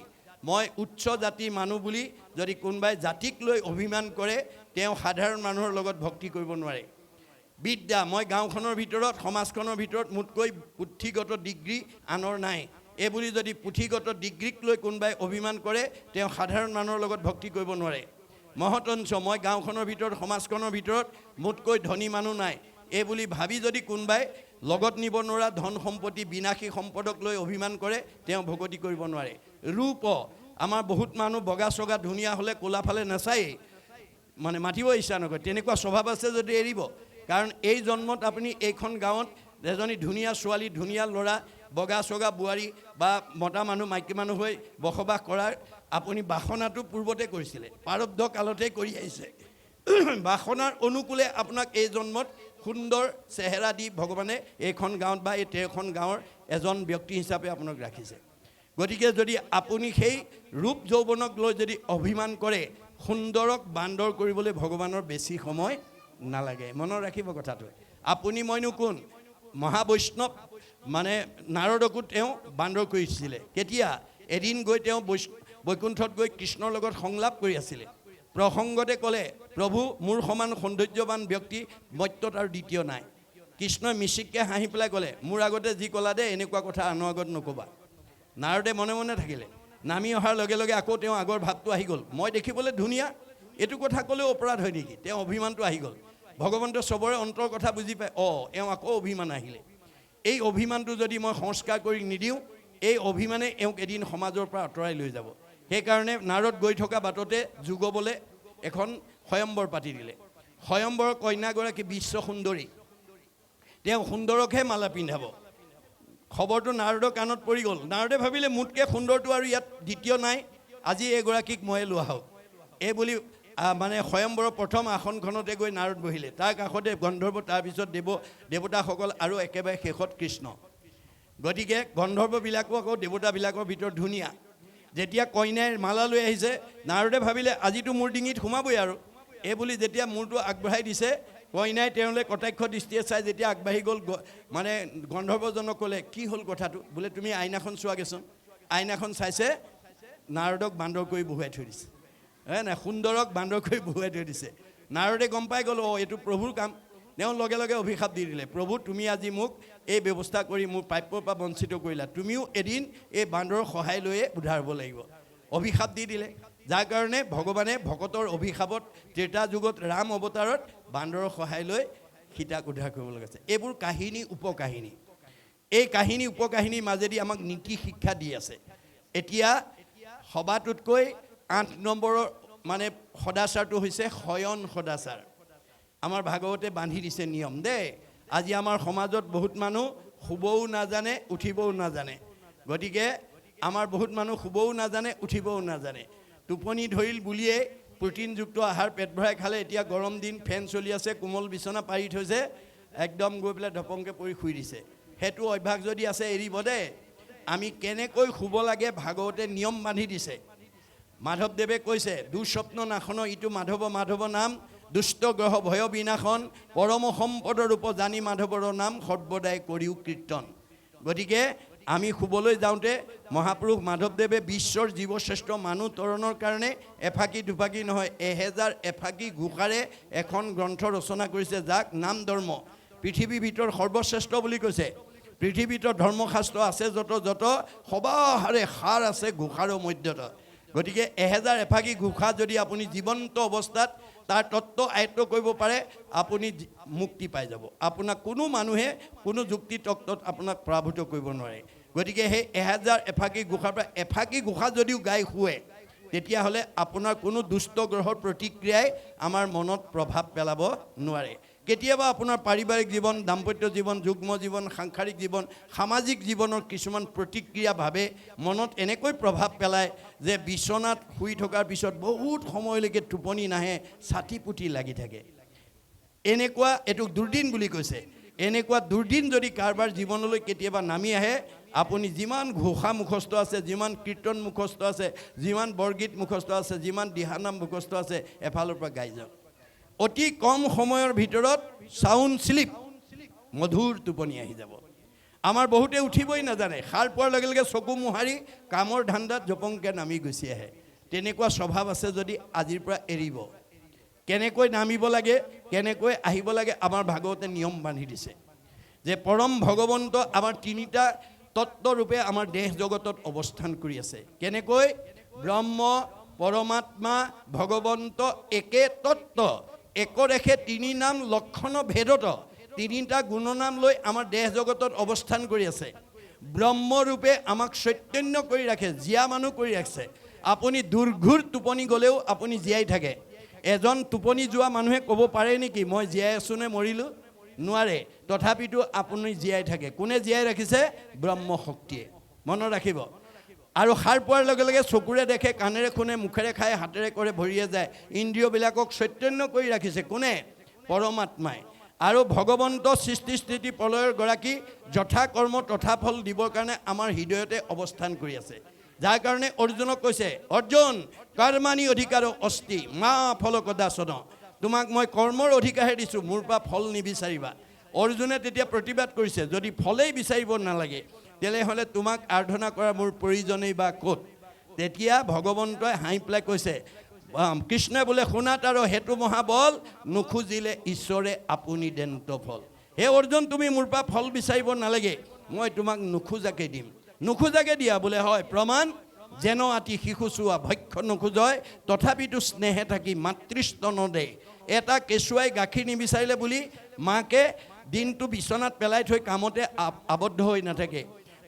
মই উচ্চ জাতিৰ মানুহ বুলি যদি কোনোবাই জাতিক লৈ অভিমান কৰে, তেওঁ সাধাৰণ মানুহৰ লগত ভক্তি কৰিব নোৱাৰে। বিদ্যা, মই গাঁওখনৰ ভিতৰত, সমাজখনৰ ভিতৰত মোতকৈ পুথিগত ডিগ্ৰী আনৰ নাই, এইবুলি যদি পুথিগত ডিগ্ৰীক লৈ কোনোবাই অভিমান কৰে, তেওঁ সাধাৰণ মানুহৰ লগত ভক্তি কৰিব নোৱাৰে। মহতঞ্চ, মই গাঁওখনৰ ভিতৰত, সমাজখনৰ ভিতৰত মোতকৈ ধনী মানুহ নাই, এইবুলি ভাবি যদি কোনোবাই লগত নিব নোৱাৰা ধন সম্পত্তি, বিনাশী সম্পদক লৈ অভিমান কৰে, তেওঁ ভকতি কৰিব নোৱাৰে। ৰূপ, আমাৰ বহুত মানুহ বগা চগা ধুনীয়া হ'লে ক'লা ফালে নাচায়েই, মানে মাতিব ইচ্ছা নকৰে। তেনেকুৱা স্বভাৱ আছে যদি এৰিব। কাৰণ এই জন্মত আপুনি এইখন গাঁৱত এজনী ধুনীয়া ছোৱালী, ধুনীয়া ল'ৰা, বগা চগা বোৱাৰী বা মতা মানুহ, মাইকী মানুহ হৈ বসবাস কৰাৰ আপুনি বাসনাটো পূৰ্বতে কৰিছিলে, প্ৰাৰব্ধ কালতে কৰি আহিছে। বাসনাৰ অনুকূলে আপোনাক এই জন্মত সুন্দৰ চেহেৰা দি ভগৱানে এইখন গাঁৱত বা এই 13খন গাঁৱৰ এজন ব্যক্তি হিচাপে আপোনাক ৰাখিছে। গতিকে যদি আপুনি সেই ৰূপ যৌৱনক লৈ যদি অভিমান কৰে, সুন্দৰক বান্দৰ কৰিবলৈ ভগৱানৰ বেছি সময় নালাগে। মনত ৰাখিব কথাটো। আপুনি মইনো কোন? মহাবৈষ্ণৱ মানে নাৰদকো তেওঁ বান্দৰ কৰিছিলে। কেতিয়া? এদিন গৈ তেওঁ বৈকুণ্ঠত গৈ কৃষ্ণৰ লগত সংলাপ কৰি আছিলে। প্ৰসংগতে ক'লে, প্ৰভু মোৰ সমান সৌন্দৰ্যৱান ব্যক্তি মৰ্ত্যত আৰু দ্বিতীয় নাই। কৃষ্ণই মিচিককৈ হাঁহি পেলাই ক'লে, মোৰ আগতে যি ক'লা দে, এনেকুৱা কথা আনৰ আগত নক'বা। নাৰদে মনে মনে থাকিলে। নামি অহাৰ লগে লগে আকৌ তেওঁ আগৰ ভাৱটো আহি গ'ল। মই দেখিবলৈ ধুনীয়া, এইটো কথা ক'লেও অপৰাধ হয় নেকি? তেওঁ অভিমানটো আহি গ'ল। ভগৱন্তই চবৰে অন্তৰ কথা বুজি পায়। এওঁ আকৌ অভিমান আহিলে। এই অভিমানটো যদি মই সংস্কাৰ কৰি নিদিওঁ, এই অভিমানে এওঁক এদিন সমাজৰ পৰা আঁতৰাই লৈ যাব। সেইকাৰণে নাৰদ গৈ থকা বাটতে যুগবলৈ এখন স্বয়ম্বৰ পাতি দিলে। স্বয়ম্বৰৰ কন্যাগৰাকী বিশ্ব সুন্দৰী, তেওঁ সুন্দৰকহে মালা পিন্ধাব। খবৰটো নাৰদৰ কাণত পৰি গ'ল। নাৰদে ভাবিলে মোতকৈ সুন্দৰটো আৰু ইয়াত দ্বিতীয় নাই, আজি এইগৰাকীক ময়ে লোৱা হওক। এই বুলি মানে স্বয়ম্বৰৰ প্ৰথম আসনখনতে গৈ নাৰদ বহিলে। তাৰ কাষতে গন্ধৰ্ব, তাৰপিছত দেৱতাসকল আৰু একেবাৰে শেষত কৃষ্ণ। গতিকে গন্ধৰ্ববিলাকো আকৌ দেৱতাবিলাকৰ ভিতৰত ধুনীয়া। যেতিয়া কইনাই মালা লৈ আহিছে, নাৰদে ভাবিলে আজিতো মোৰ ডিঙিত সোমাবই আৰু। এই বুলি যেতিয়া মূৰটো আগবঢ়াই দিছে, কইনাই তেওঁলৈ কটাক্ষ দৃষ্টিয়ে চাই যেতিয়া আগবাঢ়ি গ'ল, মানে গন্ধৰ্বজনক ক'লে কি হ'ল কথাটো? বোলে তুমি আইনাখন চোৱাগৈচোন। আইনাখন চাইছে, নাৰদক বান্দৰ কৰি বহুৱাই থৈ দিছে। নাই, সুন্দৰক বান্দৰ কৰি বহুৱাই থৈ দিছে। নাৰদে গম পাই গ'ল, এইটো প্ৰভুৰ কাম। তেওঁ লগে লগে অভিশাপ দি দিলে, প্ৰভু তুমি আজি মোক এই ব্যৱস্থা কৰি মোৰ প্ৰাপ্যৰ পৰা বঞ্চিত কৰিলা, তুমিও এদিন এই বান্দৰৰ সহায় লৈয়ে উদ্ধাৰ হ'ব লাগিব। অভিশাপ দি দিলে, যাৰ কাৰণে ভগৱানে ভকতৰ অভিশাপত ত্ৰেতা যুগত ৰাম অৱতাৰত বান্দৰৰ সহায় লৈ সীতাক উদ্ধাৰ কৰিব লগাইছে। এইবোৰ কাহিনী, উপকাহিনী। এই কাহিনী উপকাহিনীৰ মাজেদি আমাক নীতি শিক্ষা দি আছে। এতিয়া সবাটোতকৈ 8 নম্বৰৰ মানে সদাচাৰটো হৈছে শয়ন সদাচাৰ। আমাৰ ভাগৱতে বান্ধি দিছে নিয়ম দেই। আজি আমাৰ সমাজত বহুত মানুহ শুবও নাজানে, উঠিবও নাজানে। গতিকে আমাৰ বহুত মানুহ শুবও নাজানে, উঠিবও নাজানে। টোপনি ধৰিল বুলিয়েই প্ৰটিনযুক্ত আহাৰ পেট ভৰাই খালে। এতিয়া গৰম দিন, ফেন চলি আছে, কোমল বিচনা পাৰি থৈছে, একদম গৈ পেলাই ধপংকৈ পৰি শুই দিছে। সেইটো অভ্যাস যদি আছে এৰিব দেই। আমি কেনেকৈ শুব লাগে ভাগৱতে নিয়ম বান্ধি দিছে। মাধৱদেৱে কৈছে, দুঃস্বপ্ন নাশন ইটো মাধৱ মাধৱ নাম, দুষ্ট গ্ৰহ ভয় বিনাশন, পৰম সম্পদৰ ৰূপ জানি মাধৱৰ নাম, সৰ্বদাই কৰিও কীৰ্তন। গতিকে আমি শুবলৈ যাওঁতে মহাপুৰুষ মাধৱদেৱে বিশ্বৰ জীৱশ্ৰেষ্ঠ মানুহ তৰণৰ কাৰণে এফাকি দুফাকি নহয়, 1000 এফাকি ঘোষাৰে এখন গ্ৰন্থ ৰচনা কৰিছে, যাক নাম ধৰ্ম পৃথিৱীৰ ভিতৰত সৰ্বশ্ৰেষ্ঠ বুলি কৈছে। পৃথিৱীৰ ভিতৰত ধৰ্মশাস্ত্ৰ আছে যত সবাহাৰে সাৰ আছে ঘোষাৰৰ মধ্যত। গতিকে 1000 এফাকি ঘোষা যদি আপুনি জীৱন্ত অৱস্থাত তাৰ তত্ত্ব আয়ত্ব কৰিব পাৰে, আপুনি মুক্তি পাই যাব। আপোনাক কোনো মানুহে কোনো যুক্তি তত্ত্বত আপোনাক পৰাভূত কৰিব নোৱাৰে। গতিকে সেই 1000 এফাকি ঘোষাৰ পৰা এফাকি ঘোষা যদিও গাই শুৱে, তেতিয়াহ'লে আপোনাৰ কোনো দুষ্ট গ্ৰহৰ প্ৰতিক্ৰিয়াই আমাৰ মনত প্ৰভাৱ পেলাব নোৱাৰে। কেতিয়াবা আপোনাৰ পাৰিবাৰিক জীৱন, দাম্পত্য জীৱন, যুগ্ম জীৱন, সাংসাৰিক জীৱন, সামাজিক জীৱনৰ কিছুমান প্ৰতিক্ৰিয়াভাৱে মনত এনেকৈ প্ৰভাৱ পেলায় যে বিচনাত শুই থকাৰ পিছত বহুত সময়লৈকে টোপনি নাহে, ছাতি পুতি লাগি থাকে। এনেকুৱা, এইটোক দুৰ্দিন বুলি কৈছে। এনেকুৱা দুৰ্দিন যদি কাৰোবাৰ জীৱনলৈ কেতিয়াবা নামি আহে, আপুনি যিমান ঘোষা মুখস্থ আছে, যিমান কীৰ্তন মুখস্থ আছে, যিমান বৰগীত মুখস্থ আছে, যিমান দিহানাম মুখস্থ আছে, এফালৰ পৰা গাই যাওক। অতি কম সময়ৰ ভিতৰত চাউণ্ড স্লিপ, মধুৰ টোপনি আহি যাব। আমাৰ বহুতে উঠিবই নাজানে, সাৰ পোৱাৰ লগে লগে চকু মোহাৰি কামৰ ধান্দাত জপংকৈ নামি গুচি আহে। তেনেকুৱা স্বভাৱ আছে যদি আজিৰ পৰা এৰিব। কেনেকৈ নামিব লাগে, কেনেকৈ আহিব লাগে, আমাৰ ভাগৱতে নিয়ম বান্ধি দিছে যে পৰম ভগৱন্ত আমাৰ 3টা তত্ত্বৰূপে আমাৰ দেহ জগতত অৱস্থান কৰি আছে। কেনেকৈ? ব্ৰহ্ম, পৰমাত্মা, ভগৱন্ত একে তত্ত্ব, একৰেখে 3 নাম লক্ষণ ভেদত 3টা গুণনাম লৈ আমাৰ দেহ জগতত অৱস্থান কৰি আছে। ব্ৰহ্মৰূপে আমাক চৈতন্য কৰি ৰাখে, জীয়া মানুহ কৰি ৰাখিছে। আপুনি দুৰ্ঘূৰ টোপনি গ'লেও আপুনি জীয়াই থাকে। এজন টোপনি যোৱা মানুহে ক'ব পাৰে নেকি মই জীয়াই আছোঁ নে মৰিলোঁ? নোৱাৰে। তথাপিতো আপুনি জীয়াই থাকে। কোনে জীয়াই ৰাখিছে? ব্ৰহ্ম শক্তিয়ে। মনত ৰাখিব। আৰু সাৰ পোৱাৰ লগে লগে চকুৰে দেখে, কাণেৰে শুনে, মুখেৰে খায়, হাতেৰে কৰে, ভৰিয়ে যায়। ইন্দ্ৰিয়বিলাকক চৈতন্য কৰি ৰাখিছে কোনে? পৰমাত্মাই। আৰু ভগৱন্ত সৃষ্টি স্থিতি প্ৰলয়ৰ গৰাকী যথা কৰ্ম তথা ফল দিবৰ কাৰণে আমাৰ হৃদয়তে অৱস্থান কৰি আছে। যাৰ কাৰণে অৰ্জুনক কৈছে, অৰ্জুন কৰ্মাণি অধিকাৰ অস্তি মা ফল কদাচন, তোমাক মই কৰ্মৰ অধিকাৰহে দিছোঁ, মোৰ পৰা ফল নিবিচাৰিবা। অৰ্জুনে তেতিয়া প্ৰতিবাদ কৰিছে, যদি ফলেই বিচাৰিব নালাগে তেনেহ'লে তোমাক আৰাধনা কৰা মোৰ প্ৰয়োজনেই বা ক'ত? তেতিয়া ভগৱন্তই হাঁহি পেলাই কৈছে, কৃষ্ণই বোলে শুনাত আৰু সেইটো মহাবল, নুখুজিলে ঈশ্বৰে আপুনি দেন্ত ফল। হে অৰ্জুন, তুমি মোৰ পৰা ফল বিচাৰিব নালাগে, মই তোমাক নোখোজাকে দিম। নোখোজাকে দিয়া বোলে হয়, প্ৰমাণ যেন আতি শিশু চোৱা ভক্ষ নোখোজয়, তথাপিতো স্নেহে থাকি মাতৃস্তন দে। এটা কেঁচুৱাই গাখীৰ নিবিচাৰিলে বুলি মাকে দিনটো বিচনাত পেলাই থৈ কামতে আবদ্ধ হৈ নাথাকে।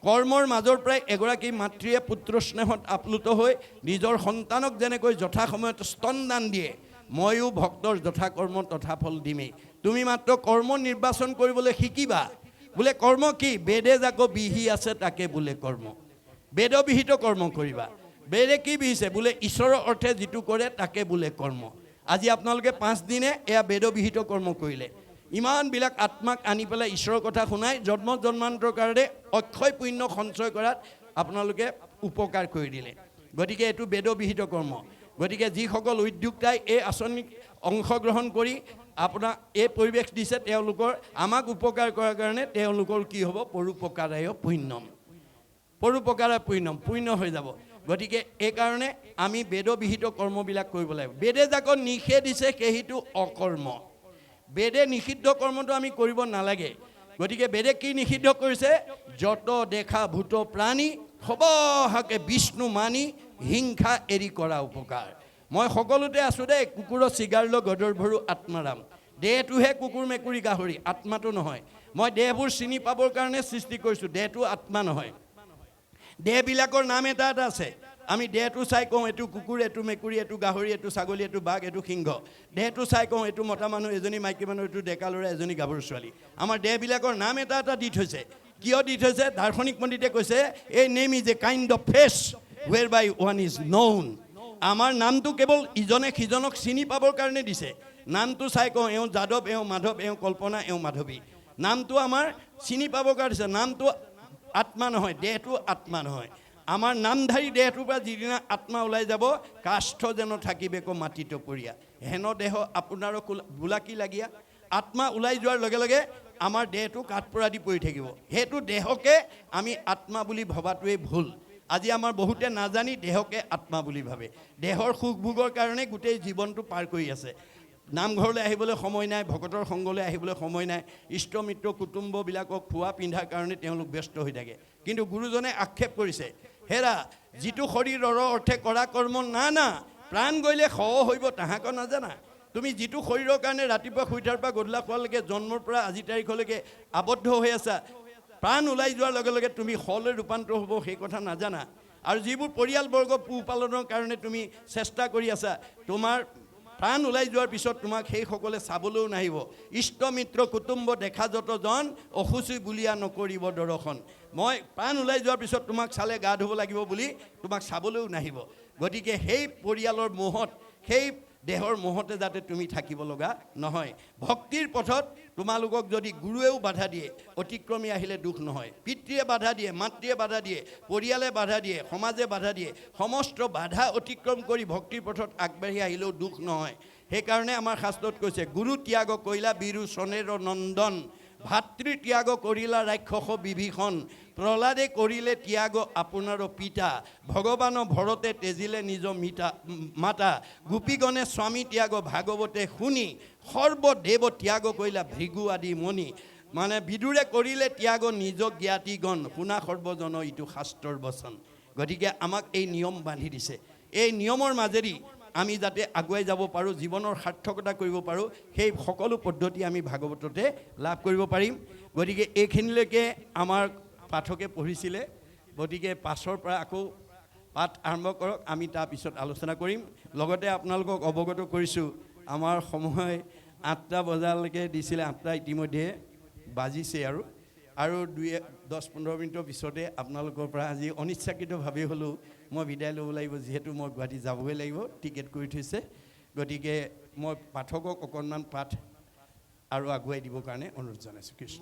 কৰ্মৰ মাজৰ পৰাই এগৰাকী মাতৃয়ে পুত্ৰ স্নেহত আপ্লুত হৈ নিজৰ সন্তানক যেনেকৈ যথাসময়ত স্তনদান দিয়ে, ময়ো ভক্তৰ যথা কৰ্ম তথা ফল দিমেই। তুমি মাত্ৰ কৰ্ম নিৰ্বাচন কৰিবলৈ শিকিবা। বোলে কৰ্ম কি? বেদে যাকো বিহি আছে তাকে বোলে কৰ্ম। বেদবিহিত কৰ্ম কৰিবা। বেদে কি বিহিছে? বোলে ঈশ্বৰৰ অৰ্থে যিটো কৰে তাকে বোলে কৰ্ম। আজি আপোনালোকে 5 দিনে এয়া বেদবিহিত কৰ্ম কৰিলে। ইমানবিলাক আত্মাক আনি পেলাই ঈশ্বৰৰ কথা শুনাই জন্ম জন্মান্তৰ কাৰণে অক্ষয় পুণ্য সঞ্চয় কৰাত আপোনালোকে উপকাৰ কৰি দিলে। গতিকে এইটো বেদবিহিত কৰ্ম। গতিকে যিসকল উদ্যোক্তাই এই আঁচনিত অংশগ্ৰহণ কৰি আপোনাক এই পৰিৱেশ দিছে, তেওঁলোকৰ আমাক উপকাৰ কৰাৰ কাৰণে তেওঁলোকৰ কি হ'ব? পৰোপকাৰায় পুণ্যম। পৰোপকাৰায় পুণ্যম, পুণ্য হৈ যাব। গতিকে এইকাৰণে আমি বেদবিহিত কৰ্মবিলাক কৰিব লাগিব। বেদে যাক নিষেধ দিছে সেইটো অকৰ্ম। বেদে নিষিদ্ধ কৰ্মটো আমি কৰিব নালাগে। গতিকে বেদে কি নিষিদ্ধ কৰিছে? যত দেখা ভূত প্ৰাণী সবহাকে বিষ্ণু মানি হিংসা এৰি কৰা উপকাৰ। মই সকলোতে আছোঁ দেই। কুকুৰৰ চিগাৰ লৈ গদৰ ভৰু আত্মাৰাম। দেহটোহে কুকুৰ মেকুৰী গাহৰি, আত্মাটো নহয়। মই দেহবোৰ চিনি পাবৰ কাৰণে সৃষ্টি কৰিছোঁ, দেহটো আত্মা নহয়। দেহবিলাকৰ নাম এটা এটা আছে। আমি দেহটো চাই কওঁ এইটো কুকুৰ, এইটো মেকুৰী, এইটো গাহৰি, এইটো ছাগলী, এইটো বাঘ, এইটো সিংহ। দেহটো চাই কওঁ এইটো মতা মানুহ, এজনী মাইকী মানুহ, এইটো ডেকা ল'ৰা, এজনী গাভৰু ছোৱালী। আমাৰ দেহবিলাকৰ নাম এটা এটা দি থৈছে। কিয় দি থৈছে? দাৰ্শনিক পণ্ডিতে কৈছে এই name is a kind of fetch where by one is known. আমাৰ নামটো কেৱল ইজনে সিজনক চিনি পাবৰ কাৰণে দিছে। নামটো চাই কওঁ এওঁ যাদৱ, এওঁ মাধৱ, এওঁ কল্পনা, এওঁ মাধৱী। নামটো আমাৰ চিনি পাবৰ কাৰণে দিছে। নামটো আত্মা নহয়, দেহটো আত্মা নহয়। আমাৰ নামধাৰী দেহটোৰ পৰা যিদিনা আত্মা ওলাই যাব, কাষ্ঠ যেন থাকিবে ক মাটি টপৰীয়া, হেন দেহ আপোনাৰো বোলাকি লাগিয়া। আত্মা ওলাই যোৱাৰ লগে লগে আমাৰ দেহটো কাঠপৰা দি পৰি থাকিব। সেইটো দেহকে আমি আত্মা বুলি ভবাটোৱেই ভুল। আজি আমাৰ বহুতে নাজানি দেহকে আত্মা বুলি ভাবে। দেহৰ সুখ ভোগৰ কাৰণে গোটেই জীৱনটো পাৰ কৰি আছে। নামঘৰলৈ আহিবলৈ সময় নাই, ভকতৰ সংগলৈ আহিবলৈ সময় নাই, ইষ্ট মিত্ৰ কুটুম্ববিলাকক খোৱা পিন্ধাৰ কাৰণে তেওঁলোক ব্যস্ত হৈ থাকে। কিন্তু গুৰুজনে আক্ষেপ কৰিছে, হেৰা যিটো শৰীৰৰ অৰ্থে কৰা কৰ্ম না প্ৰাণ গ'লে স হৈব তাহাক নাজানা। তুমি যিটো শৰীৰৰ কাৰণে ৰাতিপুৱা শুই উঠাৰ পৰা গধূলা খোৱালৈকে জন্মৰ পৰা আজি তাৰিখলৈকে আবদ্ধ হৈ আছা, প্ৰাণ ওলাই যোৱাৰ লগে লগে তুমি সলৈ ৰূপান্তৰ হ'ব সেই কথা নাজানা। আৰু যিবোৰ পৰিয়ালবৰ্গ পোহপালনৰ কাৰণে তুমি চেষ্টা কৰি আছা, তোমাৰ প্ৰাণ ওলাই যোৱাৰ পিছত তোমাক সেইসকলে চাবলৈও নাহিব। ইষ্ট মিত্ৰ কুটুম্ব দেখা যতজন অসুচি বুলিয়া নকৰিব দৰ্শন। মই প্ৰাণ ওলাই যোৱাৰ পিছত তোমাক চালে গা ধুব লাগিব বুলি তোমাক চাবলৈও নাহিব। গতিকে সেই পৰিয়ালৰ মোহত, সেই দেহৰ মোহতে যাতে তুমি থাকিব লগা নহয়। ভক্তিৰ পথত তোমালোকক যদি গুৰুৱেও বাধা দিয়ে, অতিক্ৰমী আহিলে দুখ নহয়। পিতৃয়ে বাধা দিয়ে, মাতৃয়ে বাধা দিয়ে, পৰিয়ালে বাধা দিয়ে, সমাজে বাধা দিয়ে, সমস্ত বাধা অতিক্ৰম কৰি ভক্তিৰ পথত আগবাঢ়ি আহিলেও দুখ নহয়। সেইকাৰণে আমাৰ শাস্ত্ৰত কৈছে গুৰু ত্যাগ কৰিলা বীৰু চনেৰ নন্দন, ভাতৃ ত্যাগ কৰিলা ৰাক্ষস বিভীষণ, প্ৰহ্লাদে কৰিলে ত্যাগ আপোনাৰ পিতা, ভগৱান ভৰতে তেজিলে নিজ মাতা, গোপীগণে স্বামী ত্যাগ ভাগৱতে শুনি, সৰ্বদেৱ ত্যাগ কৰিলা ভৃগু আদি মণি। মানে বিদুৰে কৰিলে ত্যাগ নিজ জ্ঞাতিগণ, শুনা সৰ্বজন ইটো শাস্ত্ৰৰ বচন। গতিকে আমাক এই নিয়ম বান্ধি দিছে। এই নিয়মৰ মাজেদি আমি যাতে আগুৱাই যাব পাৰোঁ, জীৱনৰ সাৰ্থকতা কৰিব পাৰোঁ, সেই সকলো পদ্ধতি আমি ভাগৱততে লাভ কৰিব পাৰিম। গতিকে এইখিনিলৈকে আমাৰ পাঠকে পঢ়িছিলে। গতিকে পাছৰ পৰা আকৌ পাঠ আৰম্ভ কৰক, আমি তাৰপিছত আলোচনা কৰিম। লগতে আপোনালোকক অৱগত কৰিছোঁ আমাৰ সময় 8টা বজালৈকে দিছিলে, 8টা ইতিমধ্যে বাজিছে আৰু 10-15 মিনিটৰ পিছতে আপোনালোকৰ পৰা আজি অনিচ্ছাকৃতভাৱে হ'লেও মই বিদায় ল'ব লাগিব, যিহেতু মই গুৱাহাটী যাবই লাগিব, টিকেট কৰি থৈছে। গতিকে মই পাঠকক অকণমান পাঠ আৰু আগুৱাই দিবৰ কাৰণে অনুৰোধ জনাইছোঁ। কৃষ্ণ।